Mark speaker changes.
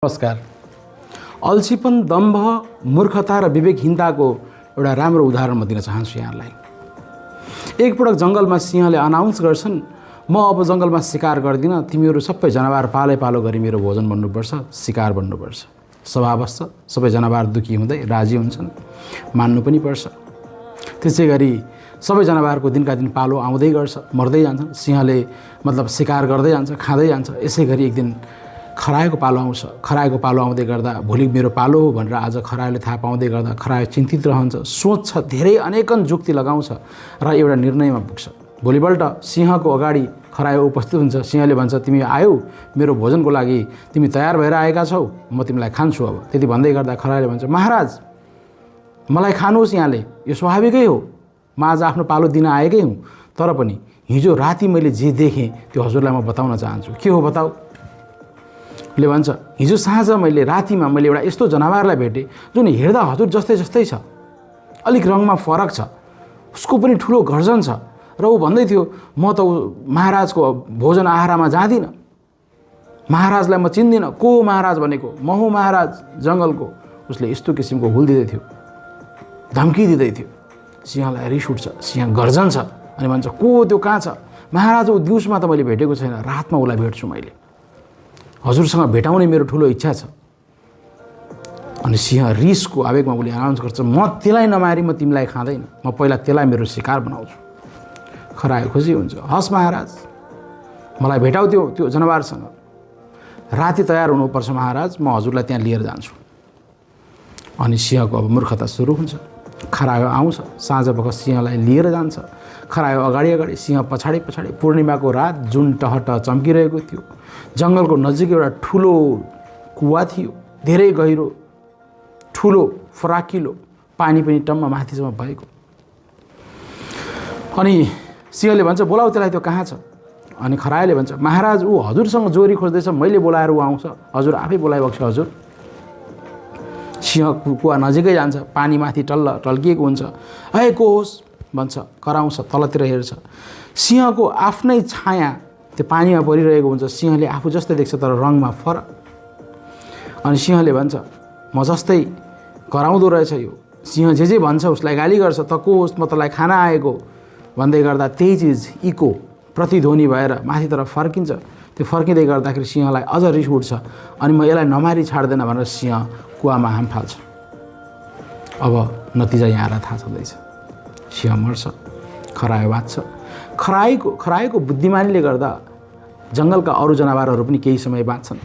Speaker 1: नमस्कार। अल्छीपन, दम्भ, मूर्खता र विवेकहीनताको एउटा राम्रो उदाहरण म दिन चाहन्छु यहाँलाई। एकपटक जङ्गलमा सिंहले अनाउन्स गर्छन्, म अब जङ्गलमा शिकार गर्दिनँ, तिमीहरू सबै जनावर पालो गरी मेरो भोजन बन्नुपर्छ, शिकार बन्नुपर्छ। सभा बस्छ, सबै जनावर दुखी हुँदै राजी हुन्छन्, मान्नु पनि पर्छ। त्यसै गरी सबै जनावरको दिनका दिन पालो आउँदै गर्छ, मर्दै जान्छन्। सिंहले शिकार गर्दै जान्छ, खाँदै जान्छ। यसै गरी एक दिन खरायोको पालो आउँछ। खरायोको पालो आउँदै गर्दा भोलि मेरो पालो हो भनेर आज खरायोले थाहा पाउँदै गर्दा खरायो चिन्तित रहन्छ, सोच्छ, धेरै अनेकन जुक्ति लगाउँछ र एउटा निर्णयमा पुग्छ। भोलिपल्ट सिंहको अगाडि खरायो उपस्थित हुन्छ। सिंहले भन्छ, तिमी आयौ मेरो भोजनको लागि, तिमी तयार भएर आएका छौ, म तिमीलाई खान्छु। अब त्यति भन्दै गर्दा खरायोले भन्छ, महाराज मलाई खानुहोस्, यहाँले यो स्वाभाविकै हो, म आज आफ्नो पालो दिन आएकै हुँ। तर पनि हिजो राति मैले जे देखेँ त्यो हजुरलाई म बताउन चाहन्छु। के हो बताऊ? ले भन्छ, हिजो साँझ रातिमा मैले एउटा यस्तो जनावरलाई भेटेँ जुन हेर्दा हजुर जस्तै छ, अलिक रङमा फरक छ, उसको पनि ठुलो गर्जन छ र ऊ भन्दै थियो, म त महाराजको भोजन आहारामा जाँदिनँ, महाराजलाई म चिन्दिनँ। को हो महाराज भनेको? म हुँ महाराज जङ्गलको। उसले यस्तो किसिमको हुल दिँदै थियो, धम्की दिँदै थियो। सिंहलाई रिस उठ्छ, सिंह गर्जन्छ अनि भन्छ, को हो त्यो, कहाँ छ? महाराज ऊ दिउँसमा त मैले भेटेको छैन, रातमा उसलाई भेट्छु मैले, हजुरसँग भेटाउने मेरो ठुलो इच्छा छ। अनि सिंह रिसको आवेगमा उसले अनाउन्स गर्छ, म त्यसलाई नमारी म तिमीलाई खाँदैन, म पहिला त्यसलाई मेरो शिकार बनाउँछु। खरायो खुसी हुन्छ, हस् महाराज, मलाई भेटाउ त्यो जनावरसँग, राति तयार हुनुपर्छ महाराज, म हजुरलाई त्यहाँ लिएर जान्छु। अनि सिंहको अब मूर्खता सुरु हुन्छ। खरायो आउँछ, साँझ बख सिंहलाई लिएर जान्छ। खरायो अगाडि, सिंह पछाडि। पूर्णिमाको रात जुन टहटह चम्किरहेको थियो। जङ्गलको नजिक एउटा ठुलो कुवा थियो, धेरै गहिरो, ठुलो, फराकिलो, पानी पनि टम्म माथिसम्म भएको। अनि सिंहले भन्छ, बोलाऊ त्यसलाई, त्यो कहाँ छ? अनि खरायोले भन्छ, महाराज ऊ हजुरसँग जोरी खोज्दैछ, मैले बोलाएर ऊ आउँछ, हजुर आफै बोलाइबक्छ हजुर। सिंह कुवा नजिकै जान्छ, पानी माथि टल्किएको हुन्छ। है को होस् भन्छ, कराउँछ, तलतिर हेर्छ। सिंहको आफ्नै छाया त्यो पानीमा परिरहेको हुन्छ। सिंहले आफू जस्तै देख्छ तर रङमा फरक। अनि सिंहले भन्छ, म जस्तै कराउँदो रहेछ यो। सिंह जे भन्छ उसलाई गाली गर्छ, त को होस्, म तँलाई खान आएको भन्दै गर्दा त्यही चिज इको प्रतिध्वनि भएर माथितिर फर्किन्छ। त्यो फर्किँदै गर्दाखेरि सिंहलाई अझ रिस उठ्छ अनि म यसलाई नमारी छाड्दैन भनेर सिंह कुवामा हाम फाल्छ। अब नतिजा यहाँ आएर थाहा छँदैछ, सिंह मर्छ, खरायो बाँच्छ। खरायोको बुद्धिमानीले गर्दा जङ्गलका अरू जनावरहरू पनि केही समय बाँच्छन्।